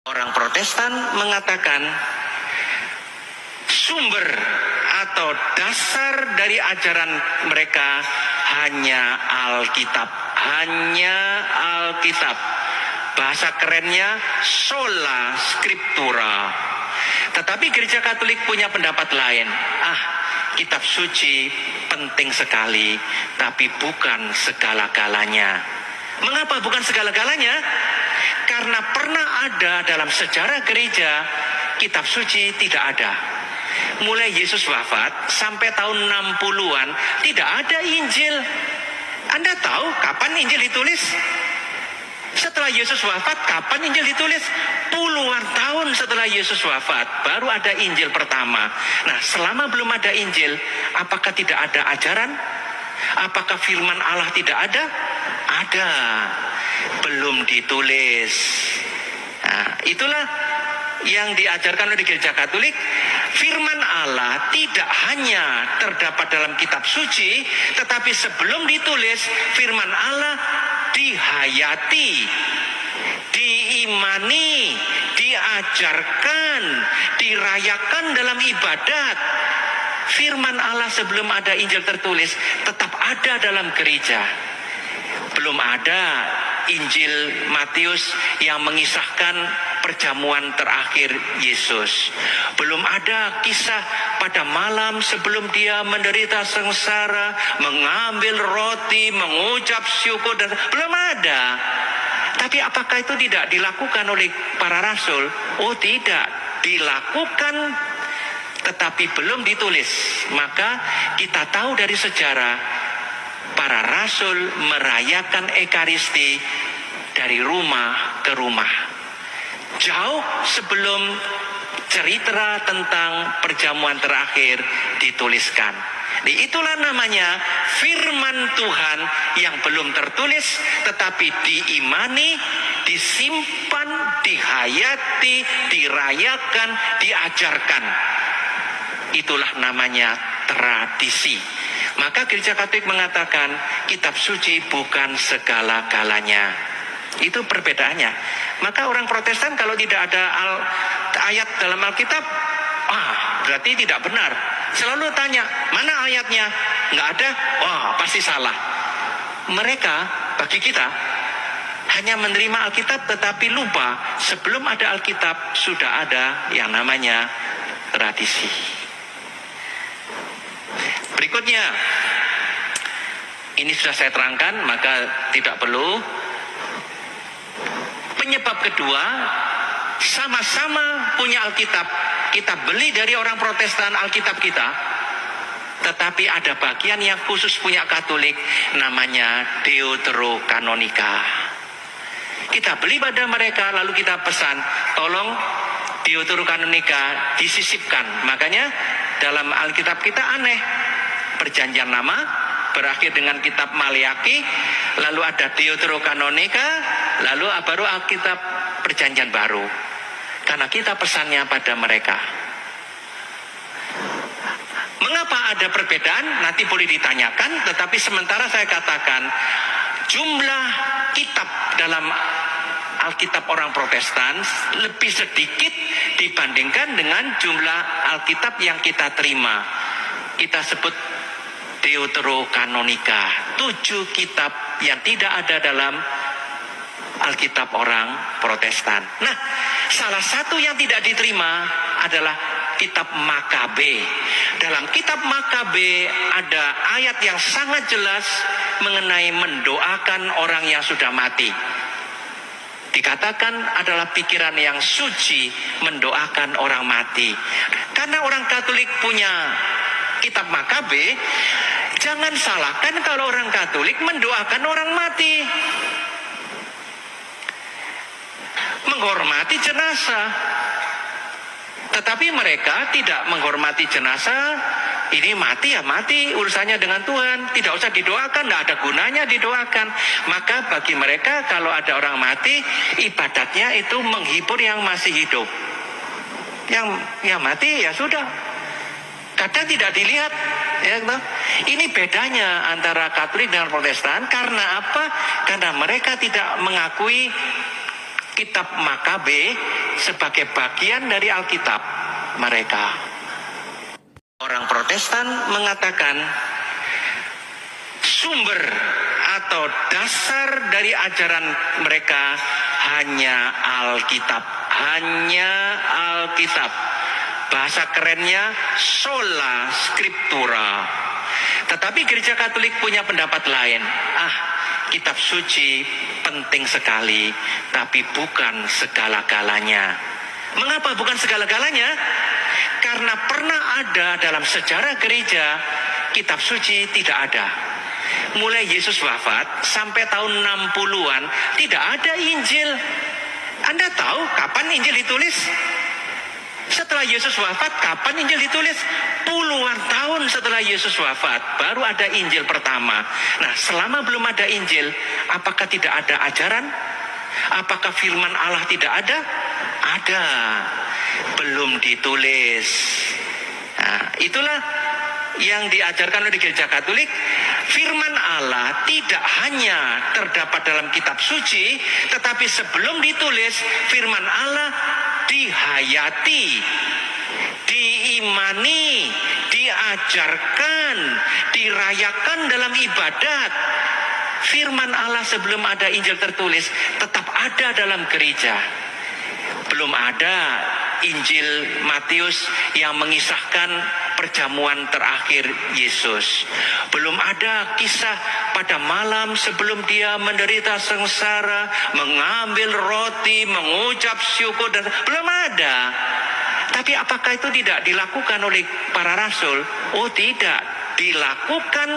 Orang Protestan mengatakan sumber atau dasar dari ajaran mereka hanya Alkitab, hanya Alkitab. Bahasa kerennya sola scriptura. Tetapi Gereja Katolik punya pendapat lain. Kitab suci penting sekali, tapi bukan segala-galanya. Mengapa bukan segala-galanya? Karena pernah ada dalam sejarah gereja, kitab suci tidak ada. Mulai Yesus wafat sampai tahun 60-an tidak ada Injil. Anda tahu kapan Injil ditulis? Setelah Yesus wafat, kapan Injil ditulis? Puluhan tahun setelah Yesus wafat, baru ada Injil pertama. Nah, selama belum ada Injil, apakah tidak ada ajaran? Apakah firman Allah tidak ada? Ada. Belum ditulis. Nah, itulah yang diajarkan oleh Gereja Katolik. Firman Allah tidak hanya terdapat dalam kitab suci, tetapi sebelum ditulis, firman Allah dihayati, diimani, diajarkan, dirayakan dalam ibadat. Firman Allah sebelum ada Injil tertulis tetap ada dalam gereja. Belum ada Injil Matius yang mengisahkan perjamuan terakhir Yesus. Belum ada kisah pada malam sebelum dia menderita sengsara, mengambil roti, mengucap syukur, dan belum ada. Tapi apakah itu tidak dilakukan oleh para rasul? Oh, tidak, dilakukan, tetapi belum ditulis. Maka kita tahu dari sejarah, para rasul merayakan Ekaristi dari rumah ke rumah, jauh sebelum cerita tentang perjamuan terakhir dituliskan. Itulah namanya firman Tuhan yang belum tertulis, tetapi diimani, disimpan, dihayati, dirayakan, diajarkan. Itulah namanya tradisi. Maka Gereja Katolik mengatakan kitab suci bukan segala-galanya. Itu perbedaannya. Maka orang Protestan kalau tidak ada ayat dalam Alkitab, berarti tidak benar. Selalu tanya, mana ayatnya? Nggak ada? Pasti salah. Mereka, bagi kita, hanya menerima Alkitab tetapi lupa sebelum ada Alkitab sudah ada yang namanya tradisi. Berikutnya, ini sudah saya terangkan, maka tidak perlu. Penyebab kedua, sama-sama punya Alkitab. Kita beli dari orang Protestan Alkitab kita, tetapi ada bagian yang khusus punya Katolik, namanya Deuterokanonika. Kita beli pada mereka, lalu kita pesan, tolong Deuterokanonika disisipkan. Makanya dalam Alkitab kita aneh. Perjanjian Lama berakhir dengan kitab Maleakhi, lalu ada Deuterokanonika, lalu baru Alkitab Perjanjian Baru. Karena kita pesannya pada mereka. Mengapa ada perbedaan? Nanti boleh ditanyakan, tetapi sementara saya katakan jumlah kitab dalam Alkitab orang Protestan lebih sedikit dibandingkan dengan jumlah Alkitab yang kita terima. Kita sebut Deuterokanonika, 7 kitab yang tidak ada dalam Alkitab orang Protestan. Nah, salah satu yang tidak diterima adalah kitab Makabe. Dalam kitab Makabe ada ayat yang sangat jelas mengenai mendoakan orang yang sudah mati. Dikatakan adalah pikiran yang suci mendoakan orang mati. Karena orang Katolik punya kitab Makabe, jangan salahkan kalau orang Katolik mendoakan orang mati. Menghormati jenazah. Tetapi mereka tidak menghormati jenazah. Ini mati ya mati, urusannya dengan Tuhan. Tidak usah didoakan, tidak ada gunanya didoakan. Maka bagi mereka kalau ada orang mati, ibadatnya itu menghibur yang masih hidup. Yang mati ya sudah. Kadang tidak dilihat, ya, ini bedanya antara Katolik dengan Protestan. Karena apa? Karena mereka tidak mengakui kitab Makabe sebagai bagian dari Alkitab mereka. Orang Protestan mengatakan sumber atau dasar dari ajaran mereka hanya Alkitab, hanya Alkitab. Bahasa kerennya sola scriptura. Tetapi gereja Katolik punya pendapat lain. Kitab suci penting sekali, tapi bukan segala-galanya. Mengapa bukan segala-galanya? Karena pernah ada dalam sejarah gereja, kitab suci tidak ada. Mulai Yesus wafat sampai tahun 60-an tidak ada Injil. Anda tahu kapan Injil ditulis? Setelah Yesus wafat, kapan Injil ditulis? Puluhan tahun setelah Yesus wafat, baru ada Injil pertama. Nah, selama belum ada Injil, apakah tidak ada ajaran? Apakah firman Allah tidak ada? Ada. Belum ditulis. Nah, itulah yang diajarkan oleh gereja Katolik. Firman Allah tidak hanya terdapat dalam kitab suci, tetapi sebelum ditulis, firman Allah dihayati, diimani, diajarkan, dirayakan dalam ibadat. Firman Allah sebelum ada Injil tertulis tetap ada dalam gereja. Belum ada Injil Matius yang mengisahkan perjamuan terakhir Yesus. Belum ada kisah pada malam sebelum dia menderita sengsara, mengambil roti, mengucap syukur, dan belum ada. Tapi apakah itu tidak dilakukan oleh para rasul? Oh, tidak, dilakukan,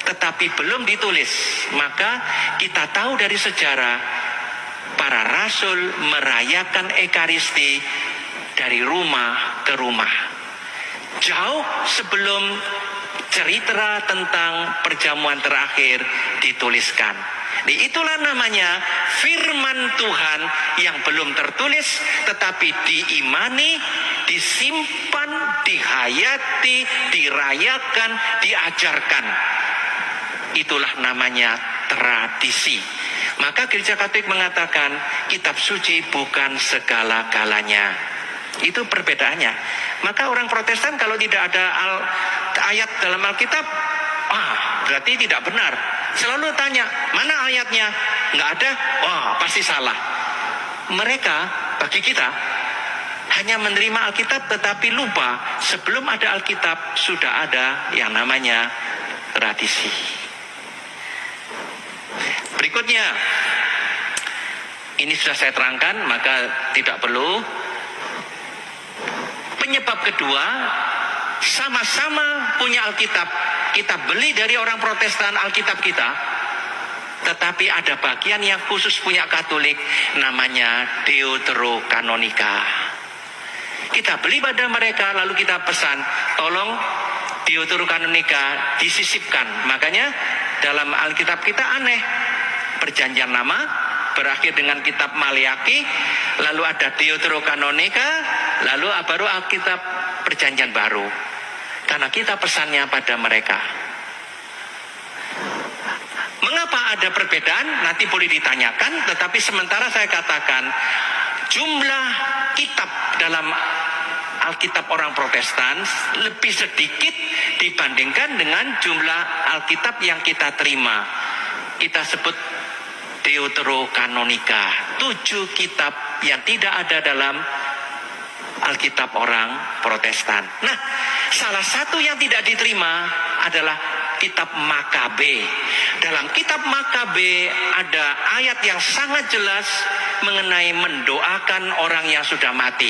tetapi belum ditulis. Maka kita tahu dari sejarah, para rasul merayakan Ekaristi dari rumah ke rumah, jauh sebelum cerita tentang perjamuan terakhir dituliskan. Itulah namanya firman Tuhan yang belum tertulis, tetapi diimani, disimpan, dihayati, dirayakan, diajarkan. Itulah namanya tradisi. Maka gereja Katolik mengatakan kitab suci bukan segala-galanya. Itu perbedaannya. Maka orang Protestan kalau tidak ada ayat dalam Alkitab, berarti tidak benar. Selalu tanya, mana ayatnya? Nggak ada? Pasti salah. Mereka, bagi kita, hanya menerima Alkitab tetapi lupa sebelum ada Alkitab sudah ada yang namanya tradisi. Berikutnya, ini sudah saya terangkan, maka tidak perlu. Penyebab kedua, sama-sama punya Alkitab. Kita beli dari orang Protestan Alkitab kita, tetapi ada bagian yang khusus punya Katolik, namanya Deuterokanonika. Kita beli pada mereka, lalu kita pesan, tolong Deuterokanonika disisipkan. Makanya dalam Alkitab kita aneh. Perjanjian Lama berakhir dengan kitab Maleakhi, lalu ada Deuterokanonika, lalu baru Alkitab Perjanjian Baru. Karena kita pesannya pada mereka. Mengapa ada perbedaan? Nanti boleh ditanyakan, tetapi sementara saya katakan jumlah kitab dalam Alkitab orang Protestan lebih sedikit dibandingkan dengan jumlah Alkitab yang kita terima. Kita sebut Deuterokanonika, 7 kitab yang tidak ada dalam Alkitab orang Protestan. Nah, salah satu yang tidak diterima adalah kitab Makabe. Dalam kitab Makabe ada ayat yang sangat jelas mengenai mendoakan orang yang sudah mati.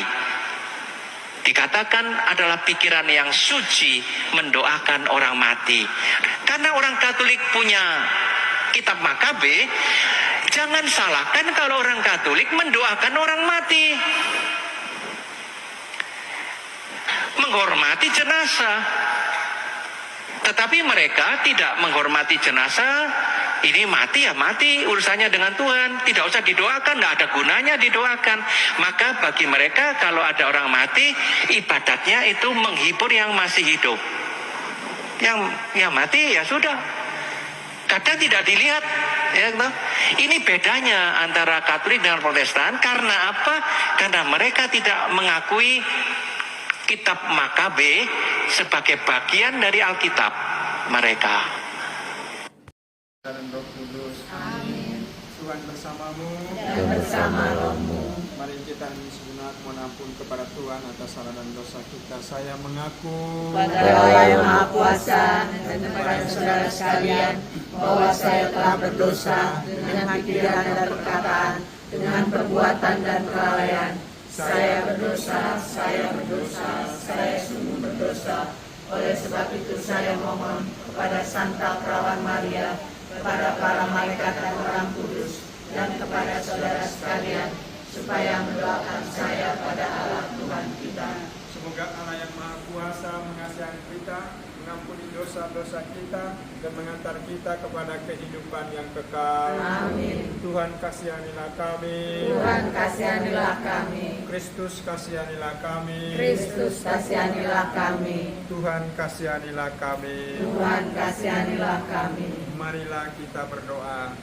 Dikatakan adalah pikiran yang suci mendoakan orang mati. Karena orang Katolik punya kitab Makabe, jangan salahkan kalau orang Katolik mendoakan orang mati, menghormati jenazah. Tetapi mereka tidak menghormati jenazah. Ini mati ya mati, urusannya dengan Tuhan, tidak usah didoakan, tidak ada gunanya didoakan. Maka bagi mereka kalau ada orang mati, ibadatnya itu menghibur yang masih hidup. Yang mati ya sudah. Kadang tidak dilihat Ya, toh? Ini bedanya antara Katolik dengan Protestan. Karena apa? Karena mereka tidak mengakui kitab Makabe sebagai bagian dari Alkitab mereka. Dan Roh Kudus. Amin. Tuhan bersamamu Dan bersama rohmu. Mari kita sejenak mohon ampun kepada Tuhan atas salah dan dosa kita. Saya mengaku Kepada Allah yang Maha Kuasa dan kepada saudara sekalian bahwa saya telah berdosa dengan pikiran dan perkataan, dengan perbuatan dan kelalaian. Saya berdosa, saya sungguh berdosa. Oleh sebab itu saya mohon kepada Santa Perawan Maria, kepada para malaikat dan orang kudus, dan kepada saudara sekalian, supaya mendoakan saya pada Allah Tuhan kita. semoga Allah yang Maha Kuasa mengasihi kita, mengampuni dosa-dosa kita, dan mengantar kita kepada kehidupan yang kekal. Amin. Tuhan kasihanilah kami. Tuhan kasihanilah kami. Kristus kasihanilah kami. Kristus kasihanilah kami. Tuhan kasihanilah kami. Tuhan kasihanilah kami. Marilah kita berdoa.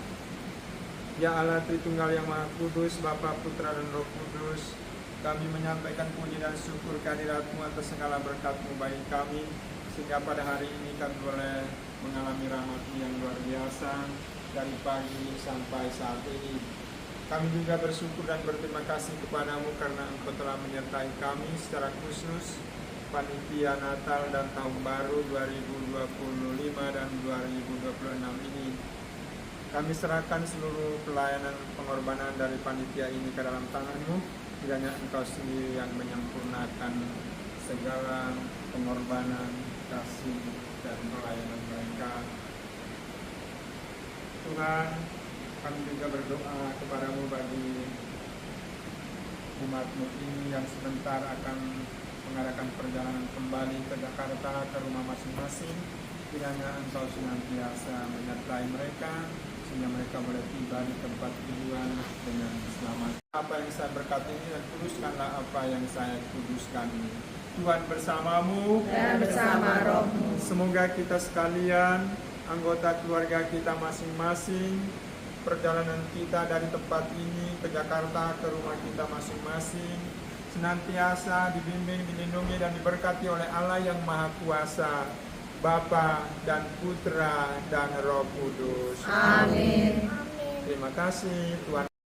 Ya Allah Tritunggal yang Maha Kudus, Bapa, Putra, dan Roh Kudus, kami menyampaikan puji dan syukur kehadirat-Mu atas segala berkat-Mu bagi kami, sehingga pada hari ini kami boleh mengalami rahmat-Mu yang luar biasa dari pagi sampai saat ini. Kami juga bersyukur dan berterima kasih kepada-Mu karena Engkau telah menyertai kami secara khusus panitia Natal dan Tahun Baru 2025 dan 2026 ini. Kami serahkan seluruh pelayanan pengorbanan dari panitia ini ke dalam tangan-Mu. Kiranya Engkau sendiri yang menyempurnakan segala pengorbanan, kasih, dan pelayanan mereka. Tuhan, kami juga berdoa kepada-Mu bagi umat-Mu ini yang sebentar akan mengadakan perjalanan kembali ke Jakarta, ke rumah masing-masing. Kiranya Engkau senantiasa menyertai mereka, sehingga mereka boleh tiba di tempat tujuan dengan selamat. Apa yang saya berkati ini, dan kuduskanlah apa yang saya kuduskan ini. Tuhan bersamamu Dan bersama rohmu. Semoga kita sekalian, anggota keluarga kita masing-masing, perjalanan kita dari tempat ini ke Jakarta, ke rumah kita masing-masing, senantiasa dibimbing, dilindungi, dan diberkati oleh Allah yang Maha Kuasa, Bapa dan Putra dan Roh Kudus. Amin. Terima kasih, Tuhan